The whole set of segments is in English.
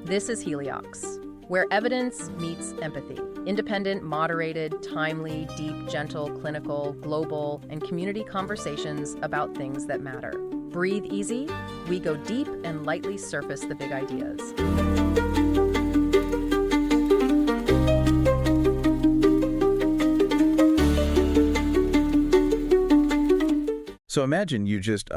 This is Heliox, where evidence meets empathy. Independent, moderated, timely, deep, gentle, clinical, global, and community conversations about things that matter. Breathe easy, we go deep and lightly surface the big ideas. So imagine you just,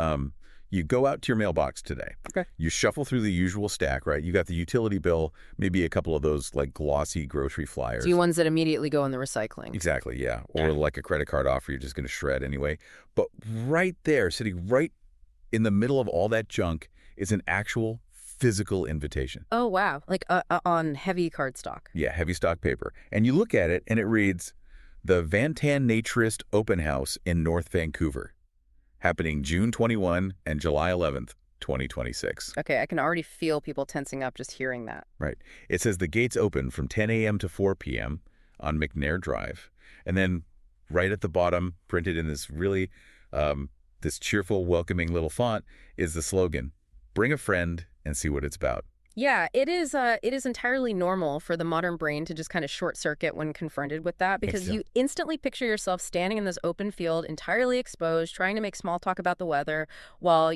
you go out to your mailbox today. Okay. You shuffle through the usual stack, right? You got the utility bill, maybe a couple of those like glossy grocery flyers. The ones that immediately go in the recycling. Exactly, yeah. Or like a credit card offer you're just going to shred anyway. But right there, sitting right in the middle of all that junk is an actual physical invitation. Oh, wow. Like on heavy cardstock. Yeah, heavy stock paper. And you look at it and it reads, the Van Tan Naturist Open House in North Vancouver, happening June 21 and July 11th, 2026. Okay, I can already feel people tensing up just hearing that. Right. It says the gates open from 10 a.m. to 4 p.m. on McNair Drive. And then right at the bottom, printed in this really, this cheerful, welcoming little font, is the slogan, bring a friend and see what it's about. Yeah, it is entirely normal for the modern brain to just kind of short circuit when confronted with that, because you instantly picture yourself standing in this open field, entirely exposed, trying to make small talk about the weather while,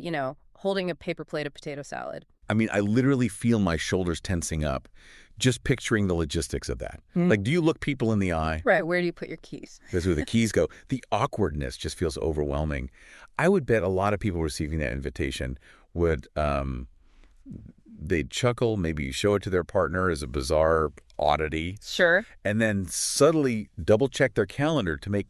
holding a paper plate of potato salad. I mean, I literally feel my shoulders tensing up just picturing the logistics of that. Like, do you look people in the eye? Right, where do you put your keys? That's where the keys go. The awkwardness just feels overwhelming. I would bet a lot of people receiving that invitation would, they'd chuckle, maybe show it to their partner as a bizarre oddity. Sure. And then subtly double-check their calendar to make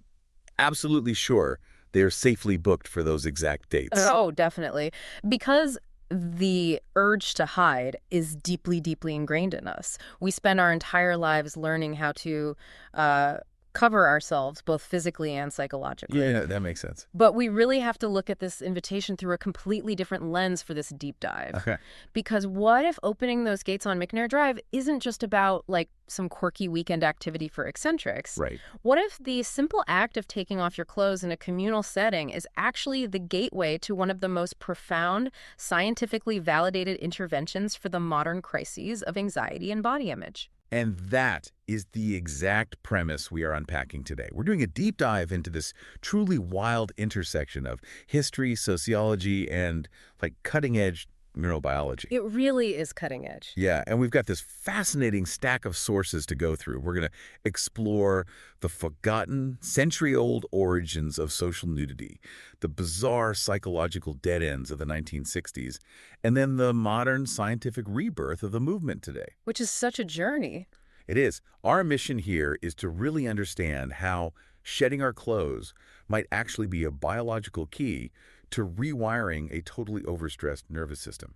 absolutely sure they are safely booked for those exact dates. Oh, definitely. Because the urge to hide is deeply, deeply ingrained in us. We spend our entire lives learning how to cover ourselves, both physically and psychologically. Yeah, that makes sense. But we really have to look at this invitation through a completely different lens for this deep dive. Okay. Because what if opening those gates on McNair Drive isn't just about, like, some quirky weekend activity for eccentrics? Right. What if the simple act of taking off your clothes in a communal setting is actually the gateway to one of the most profound, scientifically validated interventions for the modern crises of anxiety and body image? And that is the exact premise we are unpacking today. We're doing a deep dive into this truly wild intersection of history, sociology, and like cutting-edge neurobiology. It really is cutting edge. Yeah, and we've got this fascinating stack of sources to go through. We're going to explore the forgotten, century-old origins of social nudity, the bizarre psychological dead ends of the 1960s, and then the modern scientific rebirth of the movement today. Which is such a journey. It is. Our mission here is to really understand how shedding our clothes might actually be a biological key to rewiring a totally overstressed nervous system.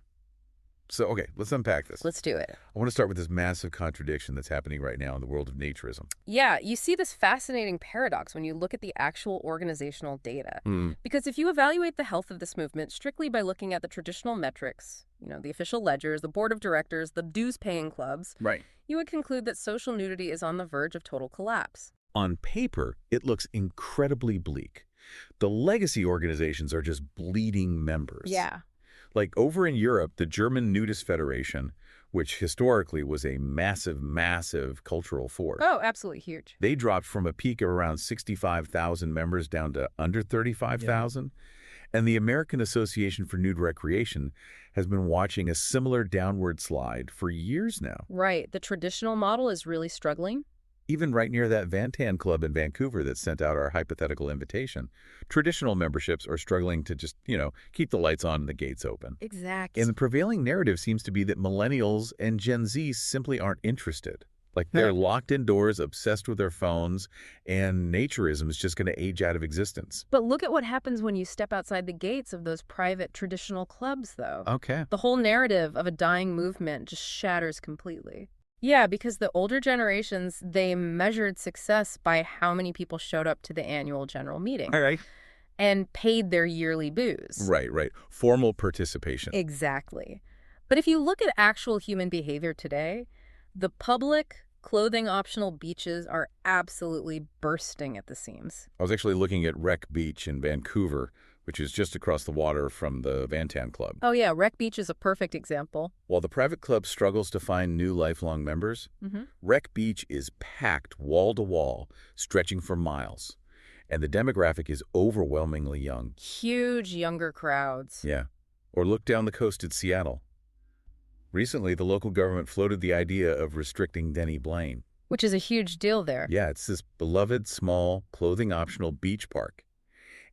So, okay, let's unpack this. Let's do it. I want to start with this massive contradiction that's happening right now in the world of naturism. Yeah, you see this fascinating paradox when you look at the actual organizational data. Because if you evaluate the health of this movement strictly by looking at the traditional metrics, the official ledgers, the board of directors, the dues-paying clubs, right, you would conclude that social nudity is on the verge of total collapse. On paper, it looks incredibly bleak. The legacy organizations are just bleeding members. Yeah. Like over in Europe, the German Nudist Federation, which historically was a massive, massive cultural force. Oh, absolutely huge. They dropped from a peak of around 65,000 members down to under 35,000. Yeah. And the American Association for Nude Recreation has been watching a similar downward slide for years now. Right. The traditional model is really struggling. Even right near that Van Tan Club in Vancouver that sent out our hypothetical invitation, traditional memberships are struggling to just, keep the lights on and the gates open. Exactly. And the prevailing narrative seems to be that millennials and Gen Z simply aren't interested. Like they're locked indoors, obsessed with their phones, and naturism is just going to age out of existence. But look at what happens when you step outside the gates of those private traditional clubs, though. Okay. The whole narrative of a dying movement just shatters completely. Yeah, because the older generations, they measured success by how many people showed up to the annual general meeting. All right. And paid their yearly dues. Right. Formal participation. Exactly. But if you look at actual human behavior today, the public clothing-optional beaches are absolutely bursting at the seams. I was actually looking at Wreck Beach in Vancouver, which is just across the water from the Vantan Club. Oh yeah, Wreck Beach is a perfect example. While the private club struggles to find new lifelong members, Wreck Beach is packed wall to wall, stretching for miles. And the demographic is overwhelmingly young. Huge younger crowds. Yeah. Or look down the coast at Seattle. Recently, the local government floated the idea of restricting Denny Blaine. Which is a huge deal there. Yeah, it's this beloved, small, clothing-optional beach park.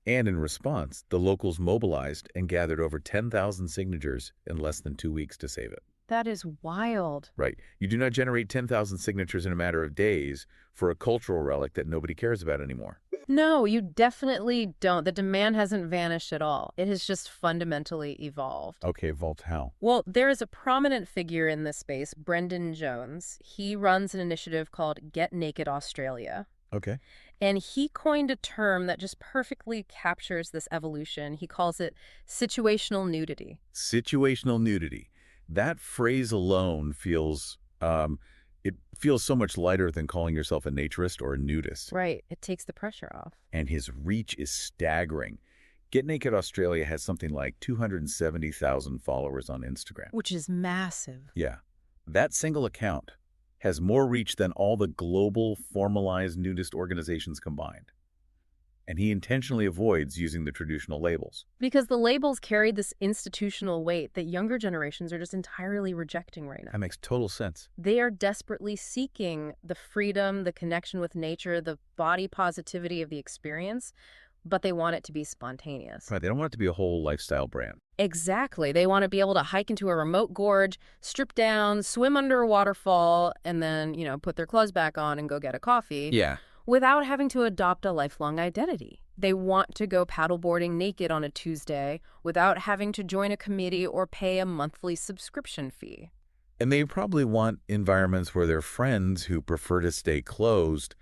And in response, the locals mobilized and gathered over 10,000 signatures in less than 2 weeks to save it. That is wild. Right. You do not generate 10,000 signatures in a matter of days for a cultural relic that nobody cares about anymore. No, you definitely don't. The demand hasn't vanished at all. It has just fundamentally evolved. Okay, Vault, how? Well, there is a prominent figure in this space, Brendan Jones. He runs an initiative called Get Naked Australia. Okay. And he coined a term that just perfectly captures this evolution. He calls it situational nudity. Situational nudity. That phrase alone feels, it feels so much lighter than calling yourself a naturist or a nudist. Right. It takes the pressure off. And his reach is staggering. Get Naked Australia has something like 270,000 followers on Instagram. Which is massive. Yeah. That single account has more reach than all the global formalized nudist organizations combined. And he intentionally avoids using the traditional labels. Because the labels carry this institutional weight that younger generations are just entirely rejecting right now. That makes total sense. They are desperately seeking the freedom, the connection with nature, the body positivity of the experience, but they want it to be spontaneous. Right, they don't want it to be a whole lifestyle brand. Exactly. They want to be able to hike into a remote gorge, strip down, swim under a waterfall, and then, put their clothes back on and go get a coffee. Yeah. Without having to adopt a lifelong identity. They want to go paddleboarding naked on a Tuesday without having to join a committee or pay a monthly subscription fee. And they probably want environments where their friends who prefer to stay closed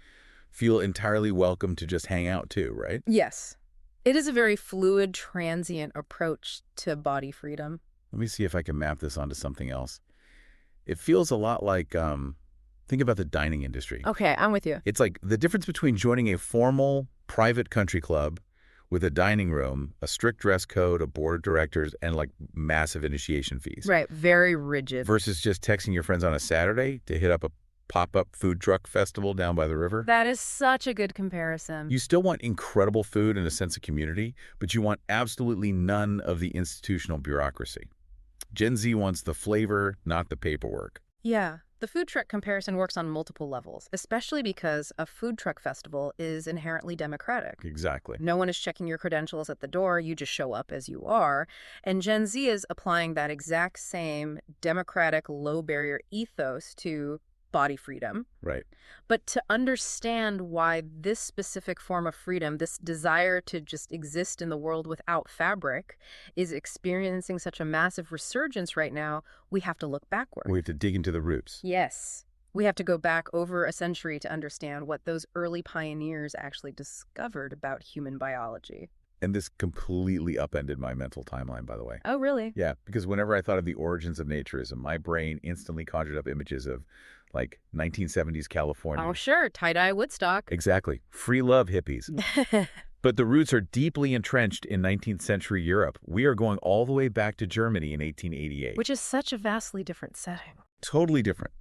feel entirely welcome to just hang out too, right? Yes. It is a very fluid, transient approach to body freedom. Let me see if I can map this onto something else. It feels a lot like, think about the dining industry. Okay, I'm with you. It's like the difference between joining a formal private country club with a dining room, a strict dress code, a board of directors, and like massive initiation fees. Right, very rigid. Versus just texting your friends on a Saturday to hit up a pop-up food truck festival down by the river. That is such a good comparison. You still want incredible food and a sense of community, but you want absolutely none of the institutional bureaucracy. Gen Z wants the flavor, not the paperwork. Yeah. The food truck comparison works on multiple levels, especially because a food truck festival is inherently democratic. Exactly. No one is checking your credentials at the door. You just show up as you are. And Gen Z is applying that exact same democratic, low-barrier ethos to body freedom. Right. But to understand why this specific form of freedom, this desire to just exist in the world without fabric, is experiencing such a massive resurgence right now, we have to look backward. We have to dig into the roots. Yes. We have to go back over a century to understand what those early pioneers actually discovered about human biology. And this completely upended my mental timeline, by the way. Oh, really? Yeah, because whenever I thought of the origins of naturism, my brain instantly conjured up images of, like, 1970s California. Oh, sure. Tie-dye Woodstock. Exactly. Free love hippies. But the roots are deeply entrenched in 19th century Europe. We are going all the way back to Germany in 1888. Which is such a vastly different setting. Totally different.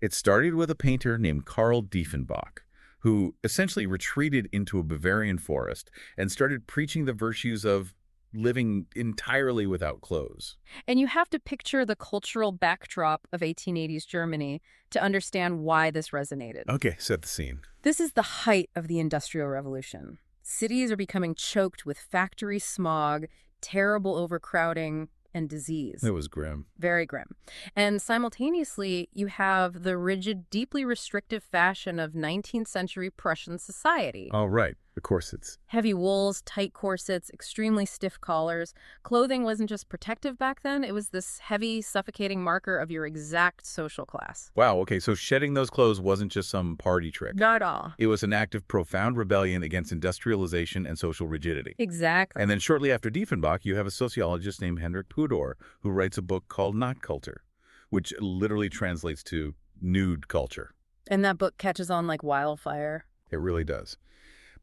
It started with a painter named Karl Diefenbach, who essentially retreated into a Bavarian forest and started preaching the virtues of living entirely without clothes. And you have to picture the cultural backdrop of 1880s Germany to understand why this resonated. Okay, set the scene. This is the height of the Industrial Revolution. Cities are becoming choked with factory smog, terrible overcrowding, and disease. It was grim. Very grim. And simultaneously, you have the rigid, deeply restrictive fashion of 19th century Prussian society. Oh, right. The corsets. Heavy wools, tight corsets, extremely stiff collars. Clothing wasn't just protective back then. It was this heavy, suffocating marker of your exact social class. Wow, okay, so shedding those clothes wasn't just some party trick. Not at all. It was an act of profound rebellion against industrialization and social rigidity. Exactly. And then shortly after Diefenbach, you have a sociologist named Hendrik Pudor, who writes a book called Not Culture, which literally translates to nude culture. And that book catches on like wildfire. It really does.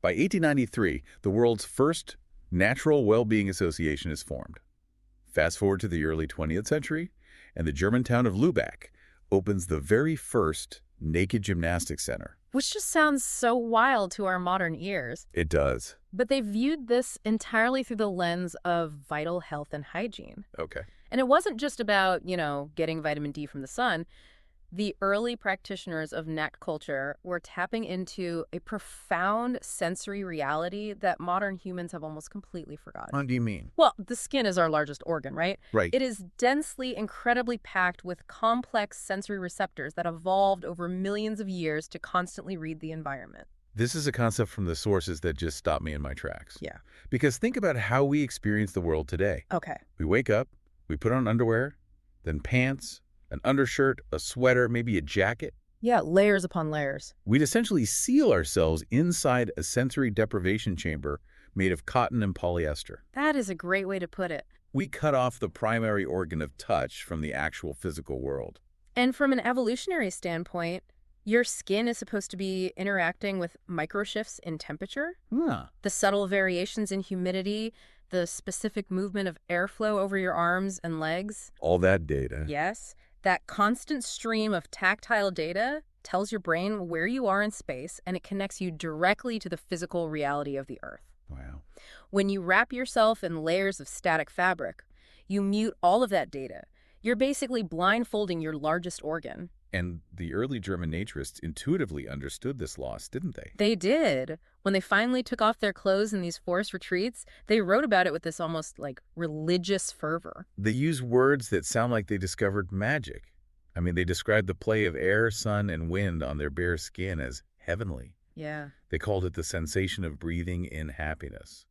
By 1893, the world's first Natural Well-Being Association is formed. Fast forward to the early 20th century, and the German town of Lübeck opens the very first naked gymnastics center. Which just sounds so wild to our modern ears. It does. But they viewed this entirely through the lens of vital health and hygiene. Okay. And it wasn't just about, getting vitamin D from the sun. The early practitioners of NAC culture were tapping into a profound sensory reality that modern humans have almost completely forgotten. What do you mean? Well, the skin is our largest organ, right? Right. It is densely, incredibly packed with complex sensory receptors that evolved over millions of years to constantly read the environment. This is a concept from the sources that just stopped me in my tracks. Yeah. Because think about how we experience the world today. Okay. We wake up, we put on underwear, then pants, an undershirt, a sweater, maybe a jacket. Yeah, layers upon layers. We'd essentially seal ourselves inside a sensory deprivation chamber made of cotton and polyester. That is a great way to put it. We cut off the primary organ of touch from the actual physical world. And from an evolutionary standpoint, your skin is supposed to be interacting with microshifts in temperature, the subtle variations in humidity, the specific movement of airflow over your arms and legs. All that data. Yes. That constant stream of tactile data tells your brain where you are in space, and it connects you directly to the physical reality of the Earth. Wow. When you wrap yourself in layers of static fabric, you mute all of that data. You're basically blindfolding your largest organ. And the early German naturists intuitively understood this loss, didn't they? They did. When they finally took off their clothes in these forest retreats, they wrote about it with this almost religious fervor. They use words that sound like they discovered magic. I mean, they described the play of air, sun, and wind on their bare skin as heavenly. Yeah. They called it the sensation of breathing in happiness.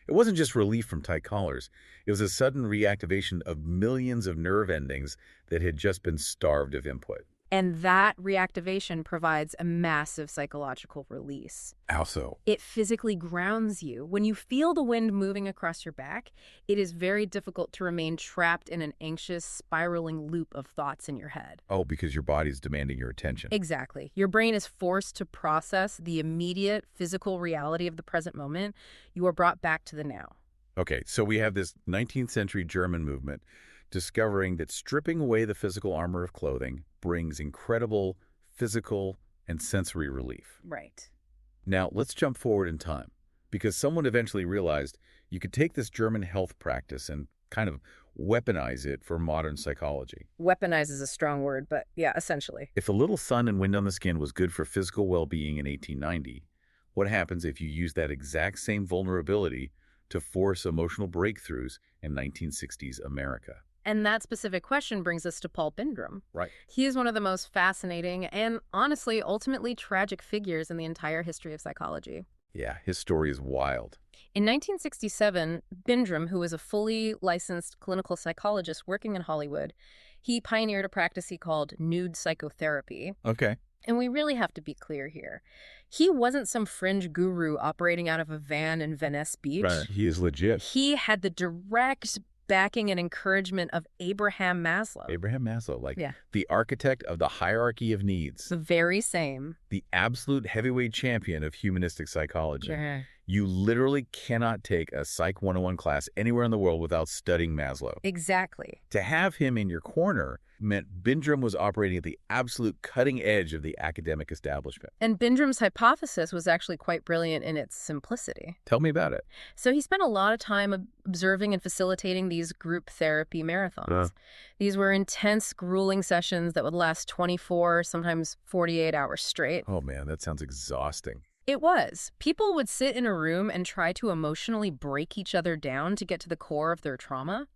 It wasn't just relief from tight collars. It was a sudden reactivation of millions of nerve endings that had just been starved of input. And that reactivation provides a massive psychological release. How so? It physically grounds you. When you feel the wind moving across your back, it is very difficult to remain trapped in an anxious, spiraling loop of thoughts in your head. Oh, because your body's demanding your attention. Exactly. Your brain is forced to process the immediate physical reality of the present moment. You are brought back to the now. Okay, so we have this 19th century German movement discovering that stripping away the physical armor of clothing brings incredible physical and sensory relief. Right. Now, let's jump forward in time, because someone eventually realized you could take this German health practice and kind of weaponize it for modern psychology. Weaponize is a strong word, but yeah, essentially. If a little sun and wind on the skin was good for physical well-being in 1890, what happens if you use that exact same vulnerability to force emotional breakthroughs in 1960s America? And that specific question brings us to Paul Bindrum. Right. He is one of the most fascinating and, honestly, ultimately tragic figures in the entire history of psychology. Yeah, his story is wild. In 1967, Bindrum, who was a fully licensed clinical psychologist working in Hollywood, he pioneered a practice he called nude psychotherapy. Okay. And we really have to be clear here. He wasn't some fringe guru operating out of a van in Venice Beach. Right. He is legit. He had the direct backing and encouragement of Abraham Maslow. Abraham Maslow, Yeah. the architect of the hierarchy of needs. The very same. The absolute heavyweight champion of humanistic psychology. Yeah. You literally cannot take a Psych 101 class anywhere in the world without studying Maslow. Exactly. To have him in your corner meant Bindrum was operating at the absolute cutting edge of the academic establishment. And Bindrum's hypothesis was actually quite brilliant in its simplicity. Tell me about it. So he spent a lot of time observing and facilitating these group therapy marathons. These were intense, grueling sessions that would last 24, sometimes 48 hours straight. Oh man, that sounds exhausting. It was. People would sit in a room and try to emotionally break each other down to get to the core of their trauma.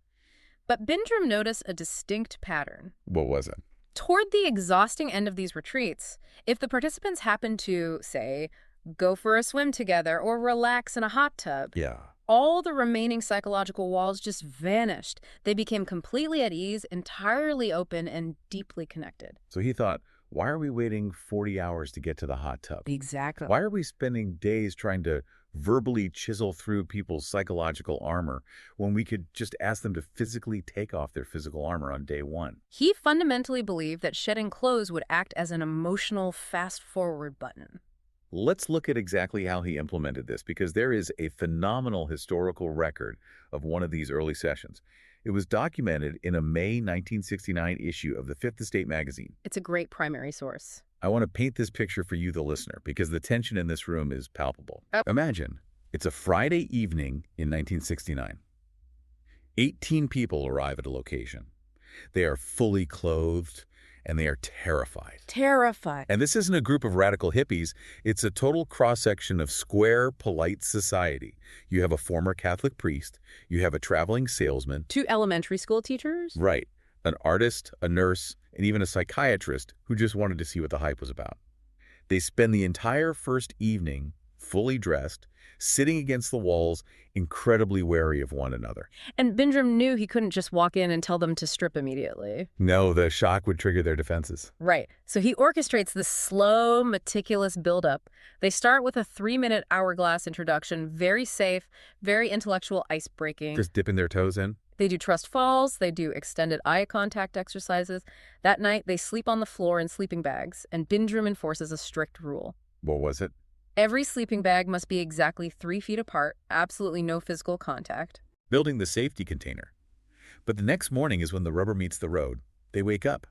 But Bindrum noticed a distinct pattern. What was it? Toward the exhausting end of these retreats, if the participants happened to, say, go for a swim together or relax in a hot tub, all the remaining psychological walls just vanished. They became completely at ease, entirely open, and deeply connected. So he thought, why are we waiting 40 hours to get to the hot tub? Exactly. Why are we spending days trying to verbally chisel through people's psychological armor when we could just ask them to physically take off their physical armor on day one? He fundamentally believed that shedding clothes would act as an emotional fast-forward button. Let's look at exactly how he implemented this, because there is a phenomenal historical record of one of these early sessions. It was documented in a May 1969 issue of the Fifth Estate magazine. It's a great primary source. I want to paint this picture for you, the listener, because the tension in this room is palpable. Oh. Imagine, it's a Friday evening in 1969. 18 people arrive at a location. They are fully clothed, and they are terrified. Terrified. And this isn't a group of radical hippies. It's a total cross-section of square, polite society. You have a former Catholic priest. You have a traveling salesman. 2 elementary school teachers? Right. An artist, a nurse, and even a psychiatrist who just wanted to see what the hype was about. They spend the entire first evening fully dressed, sitting against the walls, incredibly wary of one another. And Bindrum knew he couldn't just walk in and tell them to strip immediately. No, the shock would trigger their defenses. Right. So he orchestrates this slow, meticulous buildup. They start with a 3-minute hourglass introduction, very safe, very intellectual ice-breaking. Just dipping their toes in? They do trust falls, they do extended eye contact exercises. That night, they sleep on the floor in sleeping bags, and Bindrum enforces a strict rule. What was it? Every sleeping bag must be exactly 3 feet apart, absolutely no physical contact. Building the safety container. But the next morning is when the rubber meets the road. They wake up.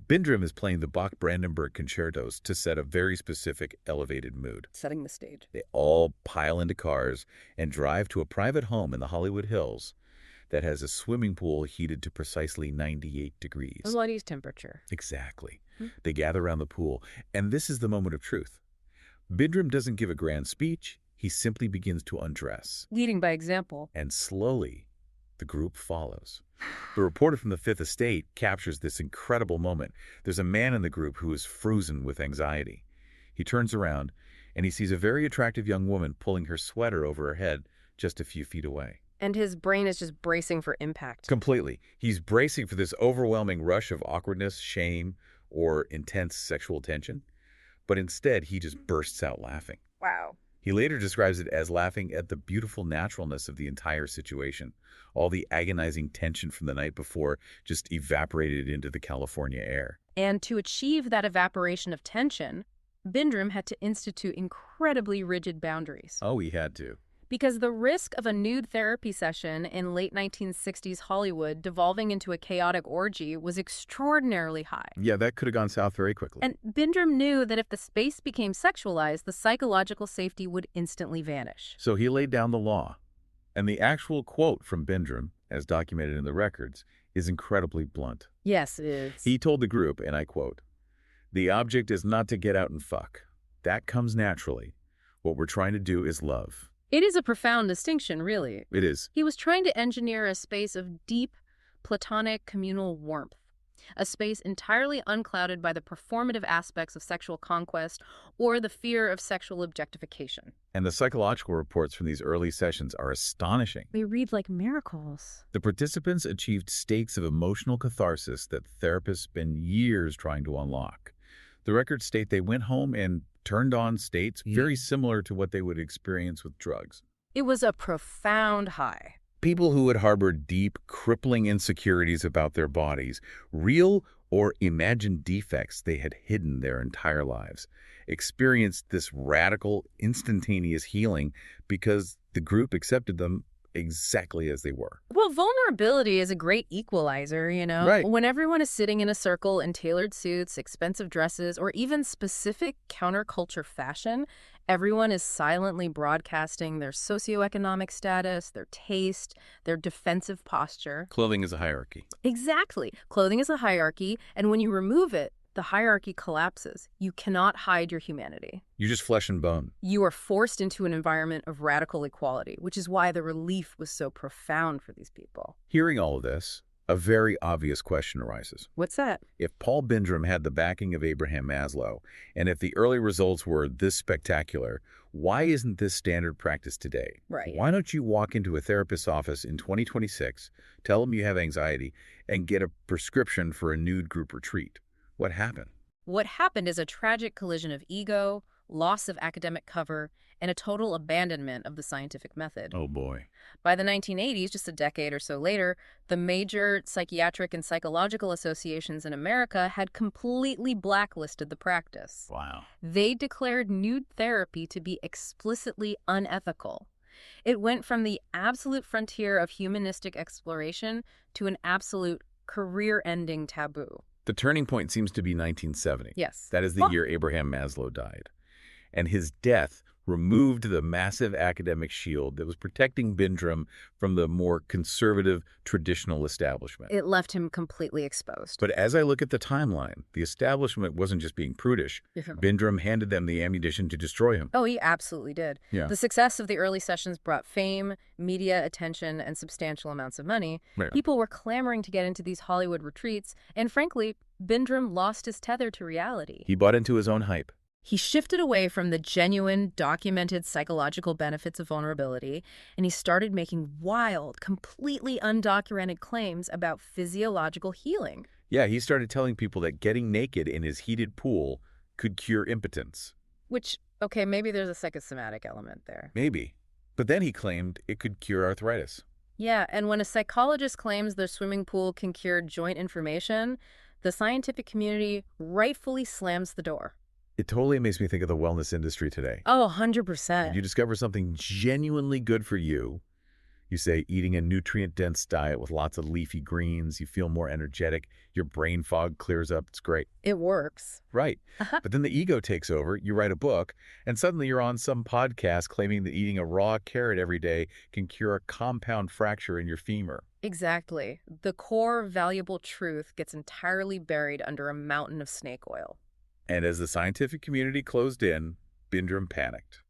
Bindrum is playing the Bach-Brandenburg concertos to set a very specific, elevated mood. Setting the stage. They all pile into cars and drive to a private home in the Hollywood Hills that has a swimming pool heated to precisely 98 degrees. A Luddy's temperature. Exactly. They gather around the pool, and this is the moment of truth. Bindrum doesn't give a grand speech. He simply begins to undress. Leading by example. And slowly, the group follows. The reporter from the Fifth Estate captures this incredible moment. There's a man in the group who is frozen with anxiety. He turns around, and he sees a very attractive young woman pulling her sweater over her head just a few feet away. And his brain is just bracing for impact. Completely. He's bracing for this overwhelming rush of awkwardness, shame, or intense sexual tension. But instead, he just bursts out laughing. Wow. He later describes it as laughing at the beautiful naturalness of the entire situation. All the agonizing tension from the night before just evaporated into the California air. And to achieve that evaporation of tension, Bindrum had to institute incredibly rigid boundaries. Oh, he had to. Because the risk of a nude therapy session in late 1960s Hollywood devolving into a chaotic orgy was extraordinarily high. Yeah, that could have gone south very quickly. And Bindrum knew that if the space became sexualized, the psychological safety would instantly vanish. So he laid down the law. And the actual quote from Bindrum, as documented in the records, is incredibly blunt. Yes, it is. He told the group, and I quote, "The object is not to get out and fuck. That comes naturally. What we're trying to do is love." It is a profound distinction, really. It is. He was trying to engineer a space of deep, platonic, communal warmth. A space entirely unclouded by the performative aspects of sexual conquest or the fear of sexual objectification. And the psychological reports from these early sessions are astonishing. They read like miracles. The participants achieved states of emotional catharsis that therapists spend years trying to unlock. The records state they went home and turned on states very similar to what they would experience with drugs. It was a profound high. People who had harbored deep, crippling insecurities about their bodies, real or imagined defects they had hidden their entire lives, experienced this radical, instantaneous healing because the group accepted them exactly as they were. Well, vulnerability is a great equalizer, you know? Right. When everyone is sitting in a circle in tailored suits, expensive dresses, or even specific counterculture fashion, everyone is silently broadcasting their socioeconomic status, their taste, their defensive posture. Clothing is a hierarchy. Exactly. Clothing is a hierarchy, and when you remove it, the hierarchy collapses. You cannot hide your humanity. You're just flesh and bone. You are forced into an environment of radical equality, which is why the relief was so profound for these people. Hearing all of this, a very obvious question arises. What's that? If Paul Bindrum had the backing of Abraham Maslow, and if the early results were this spectacular, why isn't this standard practice today? Right. Why don't you walk into a therapist's office in 2026, tell them you have anxiety, and get a prescription for a nude group retreat? What happened? What happened is a tragic collision of ego, loss of academic cover, and a total abandonment of the scientific method. Oh, boy. By the 1980s, just a decade or so later, the major psychiatric and psychological associations in America had completely blacklisted the practice. Wow. They declared nude therapy to be explicitly unethical. It went from the absolute frontier of humanistic exploration to an absolute career-ending taboo. The turning point seems to be 1970. Yes. That is the year Abraham Maslow died. And his death removed the massive academic shield that was protecting Bindrum from the more conservative, traditional establishment. It left him completely exposed. But as I look at the timeline, the establishment wasn't just being prudish. Bindrum handed them the ammunition to destroy him. Oh, he absolutely did. Yeah. The success of the early sessions brought fame, media attention, and substantial amounts of money. Right. People were clamoring to get into these Hollywood retreats, and frankly, Bindrum lost his tether to reality. He bought into his own hype. He shifted away from the genuine, documented psychological benefits of vulnerability, and he started making wild, completely undocumented claims about physiological healing. Yeah, he started telling people that getting naked in his heated pool could cure impotence. Which, okay, maybe there's a psychosomatic element there. Maybe. But then he claimed it could cure arthritis. Yeah, and when a psychologist claims their swimming pool can cure joint inflammation, the scientific community rightfully slams the door. It totally makes me think of the wellness industry today. Oh, 100%. You discover something genuinely good for you. You say eating a nutrient-dense diet with lots of leafy greens, you feel more energetic, your brain fog clears up, it's great. It works. Right. But then the ego takes over, you write a book, and suddenly you're on some podcast claiming that eating a raw carrot every day can cure a compound fracture in your femur. Exactly. The core valuable truth gets entirely buried under a mountain of snake oil. And as the scientific community closed in, Bindrum panicked.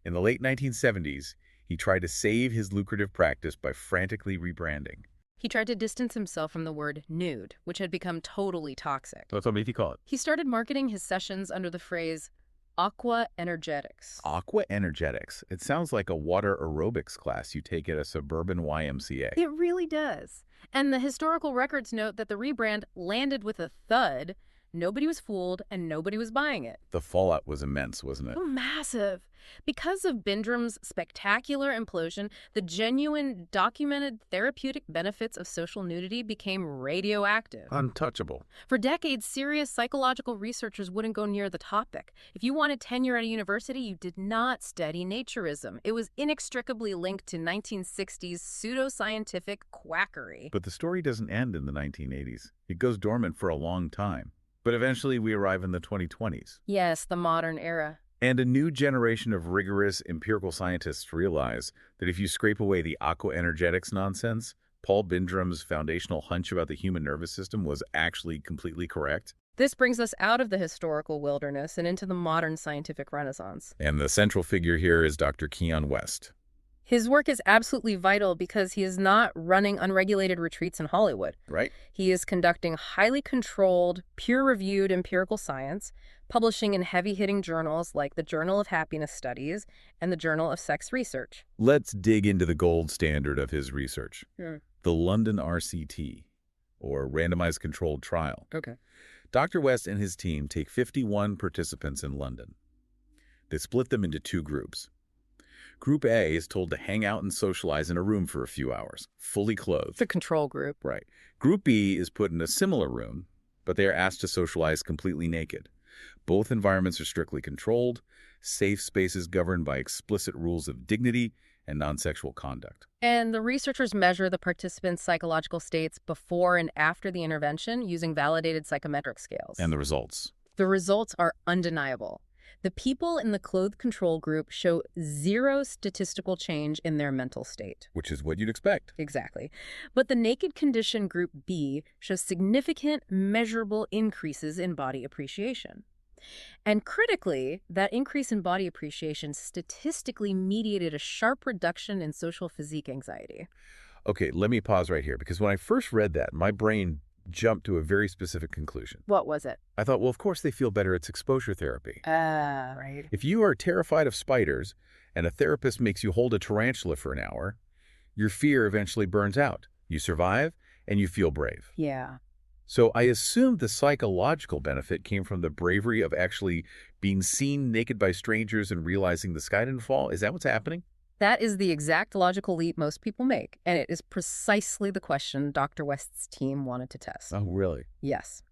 In the late 1970s, he tried to save his lucrative practice by frantically rebranding. He tried to distance himself from the word nude, which had become totally toxic. That's what he called it. He started marketing his sessions under the phrase aqua energetics. Aqua energetics. It sounds like a water aerobics class you take at a suburban YMCA. It really does. And the historical records note that the rebrand landed with a thud. Nobody was fooled, and nobody was buying it. The fallout was immense, wasn't it? Oh, massive. Because of Bindrum's spectacular implosion, the genuine, documented therapeutic benefits of social nudity became radioactive. Untouchable. For decades, serious psychological researchers wouldn't go near the topic. If you wanted tenure at a university, you did not study naturism. It was inextricably linked to 1960s pseudoscientific quackery. But the story doesn't end in the 1980s. It goes dormant for a long time. But eventually we arrive in the 2020s. Yes, the modern era. And a new generation of rigorous empirical scientists realize that if you scrape away the aqua energetics nonsense, Paul Bindrum's foundational hunch about the human nervous system was actually completely correct. This brings us out of the historical wilderness and into the modern scientific renaissance. And the central figure here is Dr. Keon West. His work is absolutely vital because he is not running unregulated retreats in Hollywood. Right. He is conducting highly controlled, peer-reviewed empirical science, publishing in heavy-hitting journals like the Journal of Happiness Studies and the Journal of Sex Research. Let's dig into the gold standard of his research, the London RCT, or Randomized Controlled Trial. Okay. Dr. West and his team take 51 participants in London. They split them into two groups. Group A is told to hang out and socialize in a room for a few hours, fully clothed. The control group. Right. Group B is put in a similar room, but they are asked to socialize completely naked. Both environments are strictly controlled, safe spaces governed by explicit rules of dignity and non-sexual conduct. And the researchers measure the participants' psychological states before and after the intervention using validated psychometric scales. And the results? The results are undeniable. The people in the clothed control group show zero statistical change in their mental state. Which is what you'd expect. Exactly. But the naked condition group B shows significant, measurable increases in body appreciation. And critically, that increase in body appreciation statistically mediated a sharp reduction in social physique anxiety. Okay, let me pause right here, because when I first read that, my brain jumped to a very specific conclusion. What was it? I thought, well, of course they feel better. It's exposure therapy. Right. If you are terrified of spiders and a therapist makes you hold a tarantula for an hour, your fear eventually burns out. You survive and you feel brave. Yeah. So I assumed the psychological benefit came from the bravery of actually being seen naked by strangers and realizing the sky didn't fall. Is that what's happening? That is the exact logical leap most people make, and it is precisely the question Dr. West's team wanted to test. Oh, really? Yes.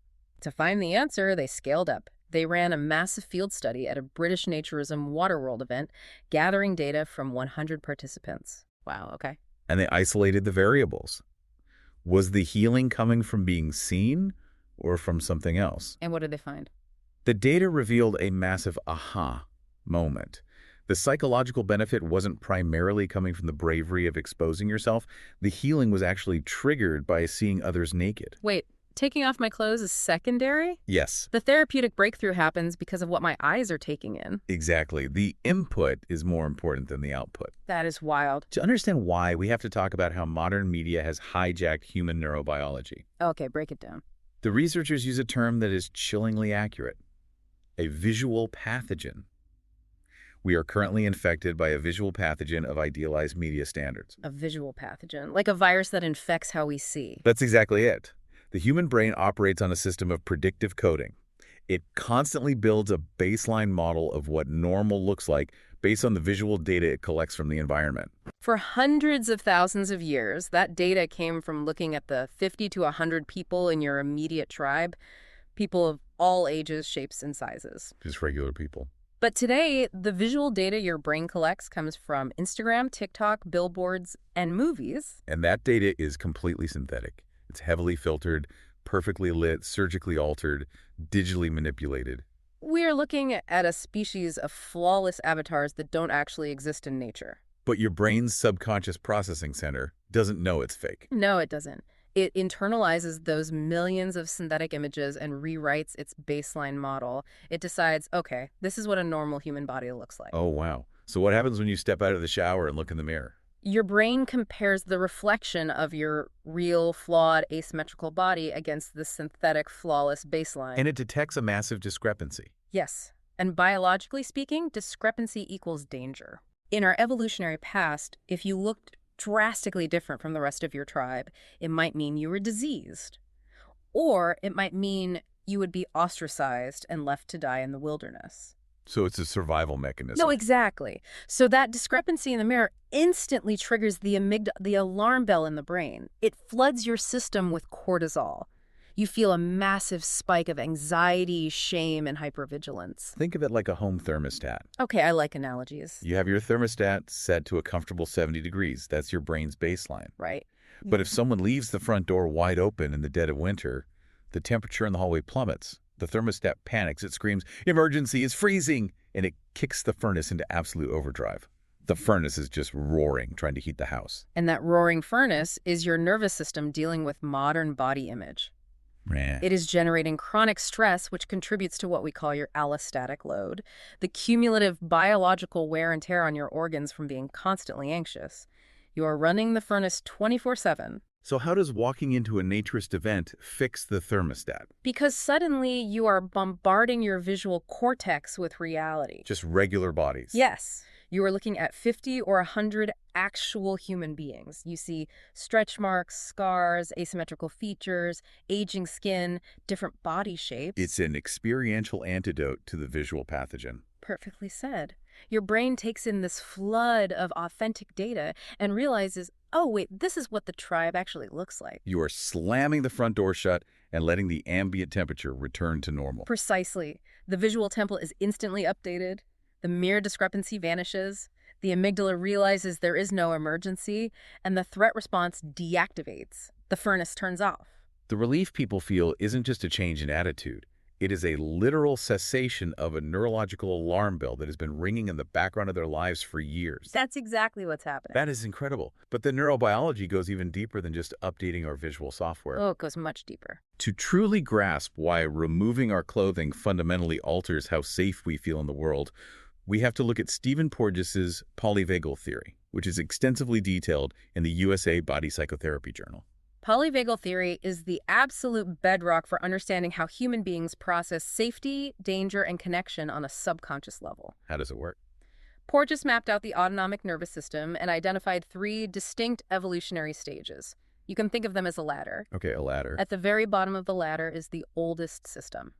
To find the answer, they scaled up. They ran a massive field study at a British Naturism Waterworld event, gathering data from 100 participants. Wow, okay. And they isolated the variables. Was the healing coming from being seen or from something else? And what did they find? The data revealed a massive aha moment. The psychological benefit wasn't primarily coming from the bravery of exposing yourself. The healing was actually triggered by seeing others naked. Wait, taking off my clothes is secondary? Yes, The therapeutic breakthrough happens because of what my eyes are taking in. exactly. The input is more important than the output. That is wild. To understand why, we have to talk about how modern media has hijacked human neurobiology. Okay, break it down. The researchers use a term that is chillingly accurate: a visual pathogen. We are currently infected by a visual pathogen of idealized media standards. A visual pathogen, like a virus that infects how we see. That's exactly it. The human brain operates on a system of predictive coding. It constantly builds a baseline model of what normal looks like based on the visual data it collects from the environment. For hundreds of thousands of years, that data came from looking at the 50 to 100 people in your immediate tribe, people of all ages, shapes, and sizes. Just regular people. But today, the visual data your brain collects comes from Instagram, TikTok, billboards, and movies. And that data is completely synthetic. It's heavily filtered, perfectly lit, surgically altered, digitally manipulated. We're looking at a species of flawless avatars that don't actually exist in nature. But your brain's subconscious processing center doesn't know it's fake. No, it doesn't. It internalizes those millions of synthetic images and rewrites its baseline model. It decides, okay, this is what a normal human body looks like. Oh, wow. So what happens when you step out of the shower and look in the mirror? Your brain compares the reflection of your real, flawed, asymmetrical body against the synthetic, flawless baseline. And it detects a massive discrepancy. Yes. And biologically speaking, discrepancy equals danger. In our evolutionary past, if you looked drastically different from the rest of your tribe, it might mean you were diseased. Or it might mean you would be ostracized and left to die in the wilderness. So it's a survival mechanism. No, exactly. So that discrepancy in the mirror instantly triggers the the alarm bell in the brain. It floods your system with cortisol. You feel a massive spike of anxiety, shame, and hypervigilance. Think of it like a home thermostat. Okay, I like analogies. You have your thermostat set to a comfortable 70 degrees. That's your brain's baseline. Right. But if someone leaves the front door wide open in the dead of winter, the temperature in the hallway plummets. The thermostat panics. It screams, "Emergency, it's freezing!" And it kicks the furnace into absolute overdrive. The furnace is just roaring, trying to heat the house. And that roaring furnace is your nervous system dealing with modern body image. It is generating chronic stress, which contributes to what we call your allostatic load, the cumulative biological wear and tear on your organs from being constantly anxious. You are running the furnace 24/7. So how does walking into a naturist event fix the thermostat? Because suddenly you are bombarding your visual cortex with reality. Just regular bodies. Yes. You are looking at 50 or 100 actual human beings. You see stretch marks, scars, asymmetrical features, aging skin, different body shapes. It's an experiential antidote to the visual pathogen. Perfectly said. Your brain takes in this flood of authentic data and realizes, oh, wait, this is what the tribe actually looks like. You are slamming the front door shut and letting the ambient temperature return to normal. Precisely. The visual template is instantly updated. The mirror discrepancy vanishes. The amygdala realizes there is no emergency, and the threat response deactivates. The furnace turns off. The relief people feel isn't just a change in attitude. It is a literal cessation of a neurological alarm bell that has been ringing in the background of their lives for years. That's exactly what's happening. That is incredible. But the neurobiology goes even deeper than just updating our visual software. Oh, it goes much deeper. To truly grasp why removing our clothing fundamentally alters how safe we feel in the world, we have to look at Stephen Porges's polyvagal theory, which is extensively detailed in the USA Body Psychotherapy Journal. Polyvagal theory is the absolute bedrock for understanding how human beings process safety, danger, and connection on a subconscious level. How does it work? Porges mapped out the autonomic nervous system and identified 3 distinct evolutionary stages: You can think of them as a ladder. Okay, a ladder. At the very bottom of the ladder is the oldest system,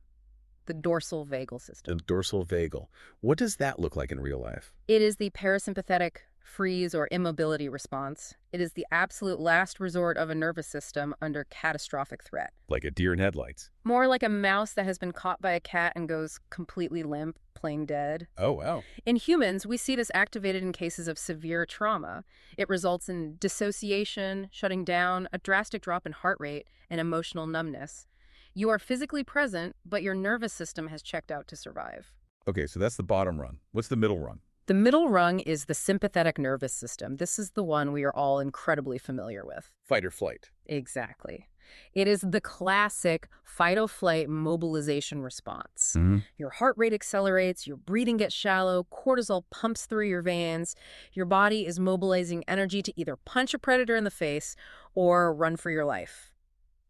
the dorsal vagal The system. dorsal vagal. What does that look like in real life? It is the parasympathetic freeze or immobility response. It is the absolute last resort of a nervous system under catastrophic threat. Like a deer in headlights. More like a mouse that has been caught by a cat and goes completely limp, plain dead. Oh, wow. In humans, we see this activated in cases of severe trauma. It results in dissociation, shutting down, a drastic drop in heart rate, and emotional numbness. You are physically present, but your nervous system has checked out to survive. Okay, so that's the bottom rung. What's the middle rung? The middle rung is the sympathetic nervous system. This is the one we are all incredibly familiar with. Fight or flight. Exactly. It is the classic fight-or-flight mobilization response. Your heart rate accelerates, your breathing gets shallow, cortisol pumps through your veins, your body is mobilizing energy to either punch a predator in the face or run for your life.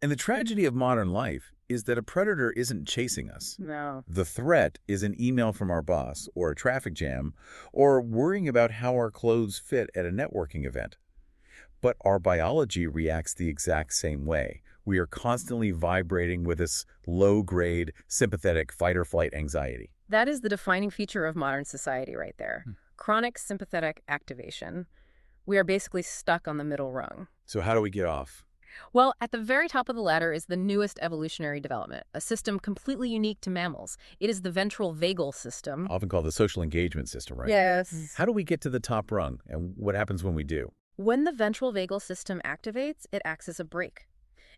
And the tragedy of modern life is that a predator isn't chasing us. No. The threat is an email from our boss, or a traffic jam, or worrying about how our clothes fit at a networking event. But our biology reacts the exact same way. We are constantly vibrating with this low-grade, sympathetic fight-or-flight anxiety. That is the defining feature of modern society right there. Chronic sympathetic activation. We are basically stuck on the middle rung. So how do we get off? Well, at the very top of the ladder is the newest evolutionary development, a system completely unique to mammals. It is the ventral vagal system. Often called the social engagement system, right? Yes. How do we get to the top rung, and what happens when we do? When the ventral vagal system activates, it acts as a brake.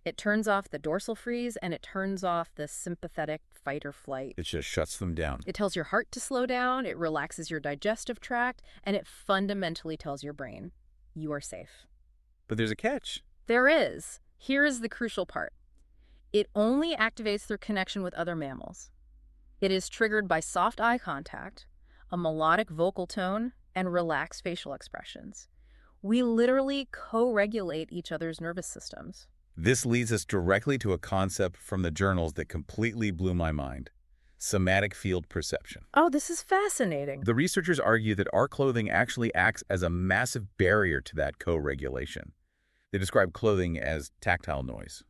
It turns off the dorsal freeze and it turns off the sympathetic fight or flight. It just shuts them down. It tells your heart to slow down, it relaxes your digestive tract, and it fundamentally tells your brain, you are safe. But there's a catch. There is. Here is the crucial part. It only activates through connection with other mammals. It is triggered by soft eye contact, a melodic vocal tone, and relaxed facial expressions. We literally co-regulate each other's nervous systems. This leads us directly to a concept from the journals that completely blew my mind. Somatic field perception. Oh, this is fascinating. The researchers argue that our clothing actually acts as a massive barrier to that co-regulation. They describe clothing as tactile noise.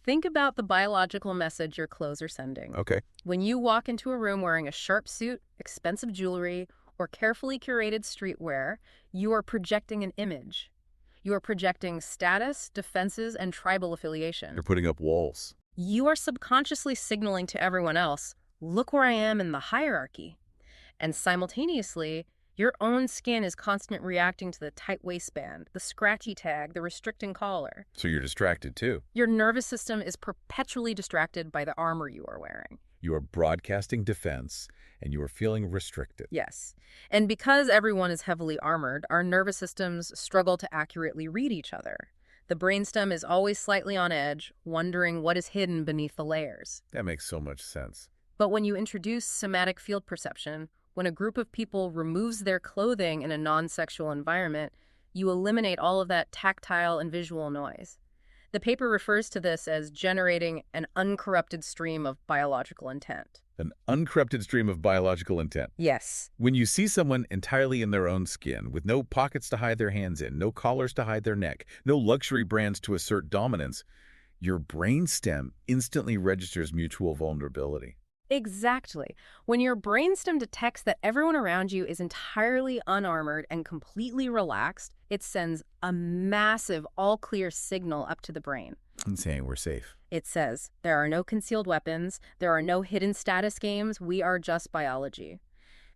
Think about the biological message your clothes are sending. Okay. When you walk into a room wearing a sharp suit, expensive jewelry, or carefully curated streetwear, you are projecting an image. You are projecting status, defenses, and tribal affiliation. You're putting up walls. You are subconsciously signaling to everyone else, look where I am in the hierarchy. And simultaneously, your own skin is constantly reacting to the tight waistband, the scratchy tag, the restricting collar. So you're distracted too. Your nervous system is perpetually distracted by the armor you are wearing. You are broadcasting defense, and you are feeling restricted. Yes. And because everyone is heavily armored, our nervous systems struggle to accurately read each other. The brainstem is always slightly on edge, wondering what is hidden beneath the layers. That makes so much sense. But when you introduce somatic field perception, when a group of people removes their clothing in a non-sexual environment, you eliminate all of that tactile and visual noise. The paper refers to this as generating an uncorrupted stream of biological intent. An uncorrupted stream of biological intent. Yes. When you see someone entirely in their own skin, with no pockets to hide their hands in, no collars to hide their neck, no luxury brands to assert dominance, your brainstem instantly registers mutual vulnerability. Exactly. When your brainstem detects that everyone around you is entirely unarmored and completely relaxed, it sends a massive all-clear signal up to the brain. And saying we're safe. It says, there are no concealed weapons, there are no hidden status games, we are just biology.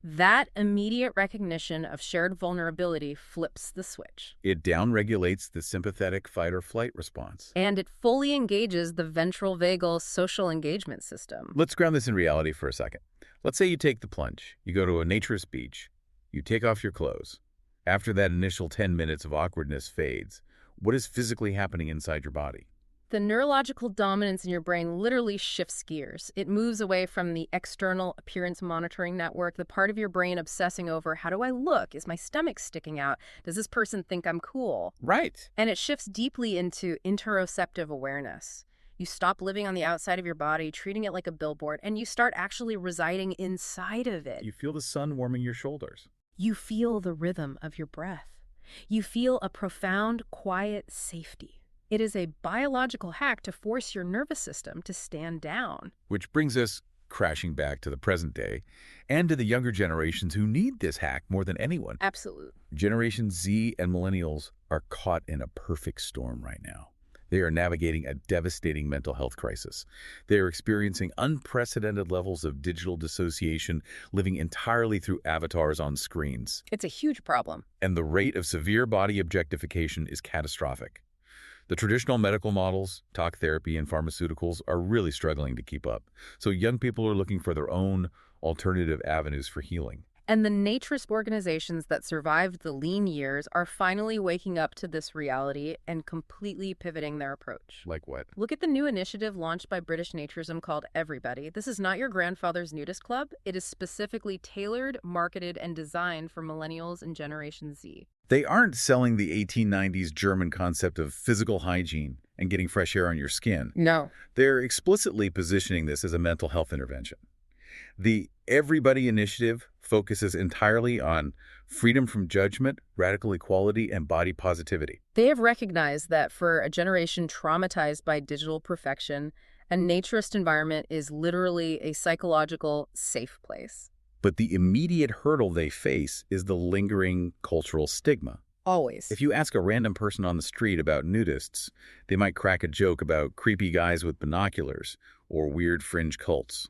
That immediate recognition of shared vulnerability flips the switch. It downregulates the sympathetic fight or flight response. And it fully engages the ventral vagal social engagement system. Let's ground this in reality for a second. Let's say you take the plunge. You go to a naturist beach. You take off your clothes. After that initial 10 minutes of awkwardness fades, what is physically happening inside your body? The neurological dominance in your brain literally shifts gears. It moves away from the external appearance monitoring network, the part of your brain obsessing over, how do I look? Is my stomach sticking out? Does this person think I'm cool? Right. And it shifts deeply into interoceptive awareness. You stop living on the outside of your body, treating it like a billboard, and you start actually residing inside of it. You feel the sun warming your shoulders. You feel the rhythm of your breath. You feel a profound, quiet safety. It is a biological hack to force your nervous system to stand down. Which brings us crashing back to the present day and to the younger generations who need this hack more than anyone. Absolute. Generation Z and millennials are caught in a perfect storm right now. They are navigating a devastating mental health crisis. They are experiencing unprecedented levels of digital dissociation, living entirely through avatars on screens. It's a huge problem. And the rate of severe body objectification is catastrophic. The traditional medical models, talk therapy, and pharmaceuticals are really struggling to keep up. So young people are looking for their own alternative avenues for healing. And the naturist organizations that survived the lean years are finally waking up to this reality and completely pivoting their approach. Like what? Look at the new initiative launched by British Naturism called Everybody. This is not your grandfather's nudist club. It is specifically tailored, marketed, and designed for millennials and Generation Z. They aren't selling the 1890s German concept of physical hygiene and getting fresh air on your skin. No. They're explicitly positioning this as a mental health intervention. The Everybody initiative focuses entirely on freedom from judgment, radical equality, and body positivity. They have recognized that for a generation traumatized by digital perfection, a naturist environment is literally a psychological safe place. But the immediate hurdle they face is the lingering cultural stigma. Always. If you ask a random person on the street about nudists, they might crack a joke about creepy guys with binoculars or weird fringe cults.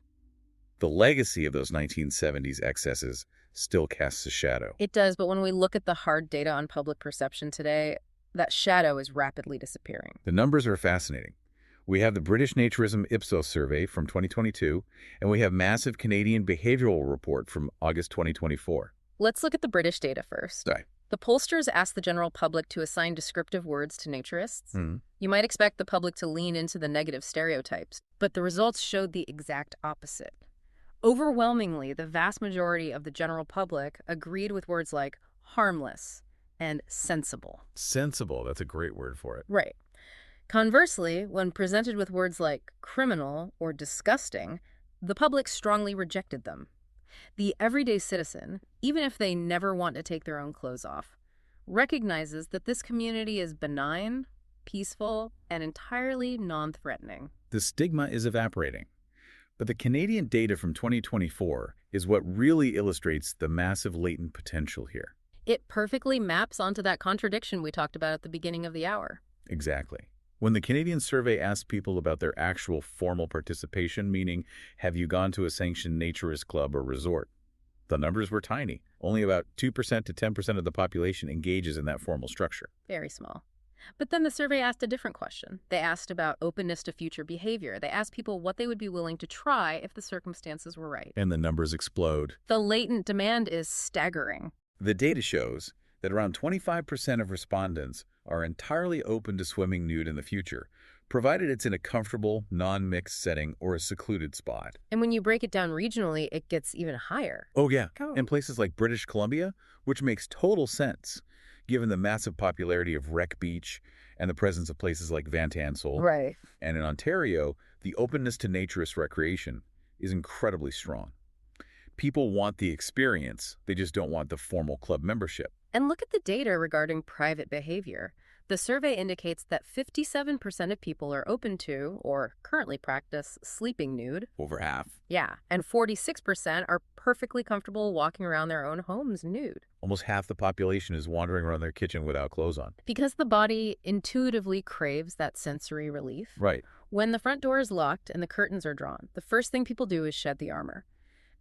The legacy of those 1970s excesses still casts a shadow. It does, but when we look at the hard data on public perception today, that shadow is rapidly disappearing. The numbers are fascinating. We have the British Naturism Ipsos survey from 2022, and we have massive Canadian behavioral report from August 2024. Let's look at the British data first. Right. The pollsters asked the general public to assign descriptive words to naturists. You might expect the public to lean into the negative stereotypes, but the results showed the exact opposite. Overwhelmingly, the vast majority of the general public agreed with words like harmless and sensible. Sensible, that's a great word for it. Right. Conversely, when presented with words like criminal or disgusting, the public strongly rejected them. The everyday citizen, even if they never want to take their own clothes off, recognizes that this community is benign, peaceful, and entirely non-threatening. The stigma is evaporating. But the Canadian data from 2024 is what really illustrates the massive latent potential here. It perfectly maps onto that contradiction we talked about at the beginning of the hour. Exactly. When the Canadian survey asked people about their actual formal participation, meaning have you gone to a sanctioned naturist club or resort, the numbers were tiny. Only about 2% to 10% of the population engages in that formal structure. Very small. But then the survey asked a different question. They asked about openness to future behavior. They asked people what they would be willing to try if the circumstances were right. And the numbers explode. The latent demand is staggering. The data shows that around 25% of respondents are entirely open to swimming nude in the future, provided it's in a comfortable, non-mixed setting or a secluded spot. And when you break it down regionally, it gets even higher. Oh, yeah. In places like British Columbia, which makes total sense, given the massive popularity of Wreck Beach and the presence of places like Van Tansel. Right. And in Ontario, the openness to naturist recreation is incredibly strong. People want the experience, they just don't want the formal club membership. And look at the data regarding private behavior. The survey indicates that 57% of people are open to, or currently practice, sleeping nude. Over half. Yeah, and 46% are perfectly comfortable walking around their own homes nude. Almost half the population is wandering around their kitchen without clothes on. Because the body intuitively craves that sensory relief. Right. When the front door is locked and the curtains are drawn, the first thing people do is shed the armor.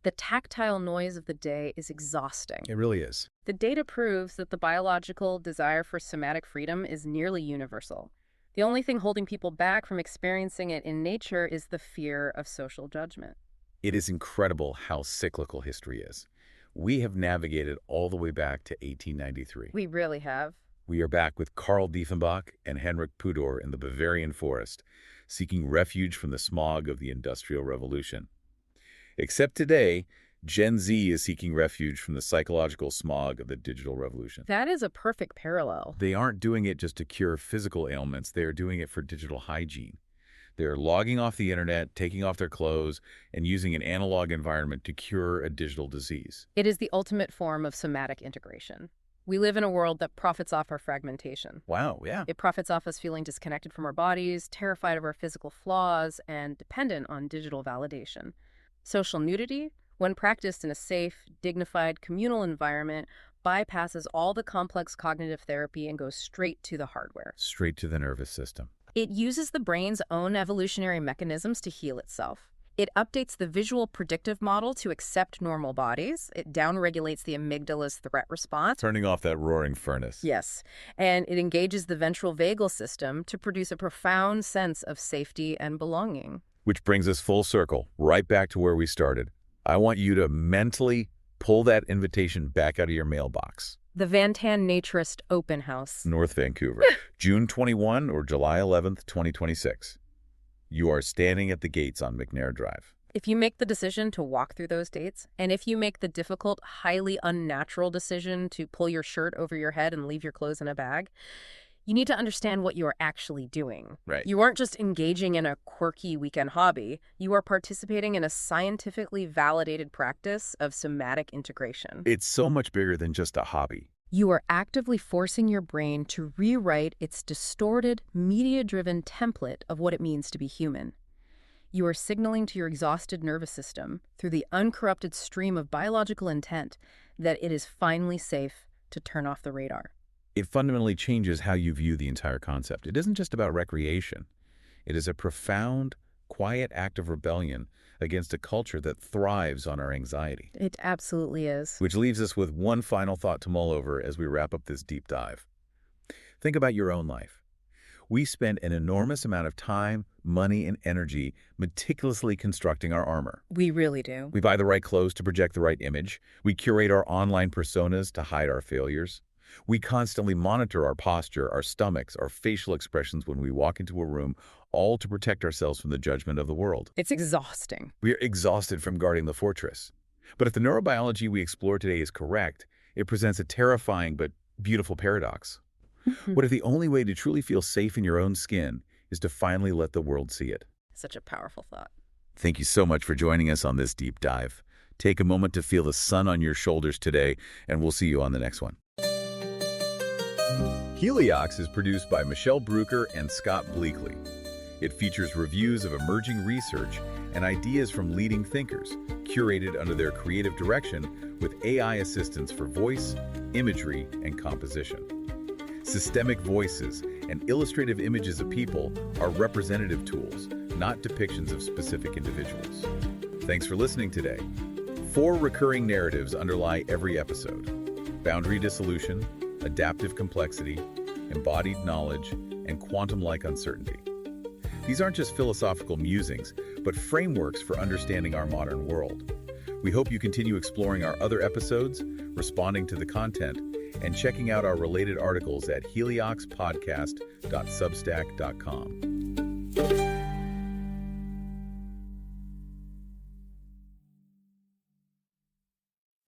The tactile noise of the day is exhausting. It really is. The data proves that the biological desire for somatic freedom is nearly universal. The only thing holding people back from experiencing it in nature is the fear of social judgment. It is incredible how cyclical history is. We have navigated all the way back to 1893. We really have. We are back with Karl Diefenbach and Henrik Pudor in the Bavarian forest, seeking refuge from the smog of the Industrial Revolution. Except today, Gen Z is seeking refuge from the psychological smog of the digital revolution. That is a perfect parallel. They aren't doing it just to cure physical ailments. They are doing it for digital hygiene. They're logging off the internet, taking off their clothes, and using an analog environment to cure a digital disease. It is the ultimate form of somatic integration. We live in a world that profits off our fragmentation. Wow, yeah. It profits off us feeling disconnected from our bodies, terrified of our physical flaws, and dependent on digital validation. Social nudity, when practiced in a safe, dignified, communal environment, bypasses all the complex cognitive therapy and goes straight to the hardware. Straight to the nervous system. It uses the brain's own evolutionary mechanisms to heal itself. It updates the visual predictive model to accept normal bodies. It downregulates the amygdala's threat response. Turning off that roaring furnace. Yes, and it engages the ventral vagal system to produce a profound sense of safety and belonging. Which brings us full circle, right back to where we started. I want you to mentally pull that invitation back out of your mailbox. The Van Tan Naturist Open House. North Vancouver, June 21 or July 11th, 2026. You are standing at the gates on McNair Drive. If you make the decision to walk through those dates, and if you make the difficult, highly unnatural decision to pull your shirt over your head and leave your clothes in a bag, you need to understand what you are actually doing. Right. You aren't just engaging in a quirky weekend hobby. You are participating in a scientifically validated practice of somatic integration. It's so much bigger than just a hobby. You are actively forcing your brain to rewrite its distorted, media-driven template of what it means to be human. You are signaling to your exhausted nervous system, through the uncorrupted stream of biological intent, that it is finally safe to turn off the radar. It fundamentally changes how you view the entire concept. It isn't just about recreation. It is a profound, quiet act of rebellion against a culture that thrives on our anxiety. It absolutely is. Which leaves us with one final thought to mull over as we wrap up this deep dive. Think about your own life. We spend an enormous amount of time, money, and energy meticulously constructing our armor. We really do. We buy the right clothes to project the right image. We curate our online personas to hide our failures. We constantly monitor our posture, our stomachs, our facial expressions when we walk into a room, all to protect ourselves from the judgment of the world. It's exhausting. We are exhausted from guarding the fortress. But if the neurobiology we explore today is correct, it presents a terrifying but beautiful paradox. What if the only way to truly feel safe in your own skin is to finally let the world see it? Such a powerful thought. Thank you so much for joining us on this deep dive. Take a moment to feel the sun on your shoulders today, and we'll see you on the next one. Heliox is produced by Michelle Brucker and Scott Bleakley. It features reviews of emerging research and ideas from leading thinkers, curated under their creative direction with AI assistance for voice, imagery, and composition. Systemic voices and illustrative images of people are representative tools, not depictions of specific individuals. Thanks for listening today. 4 recurring narratives underlie every episode: boundary dissolution, adaptive complexity, embodied knowledge, and quantum-like uncertainty. These aren't just philosophical musings, but frameworks for understanding our modern world. We hope you continue exploring our other episodes, responding to the content, and checking out our related articles at helioxpodcast.substack.com.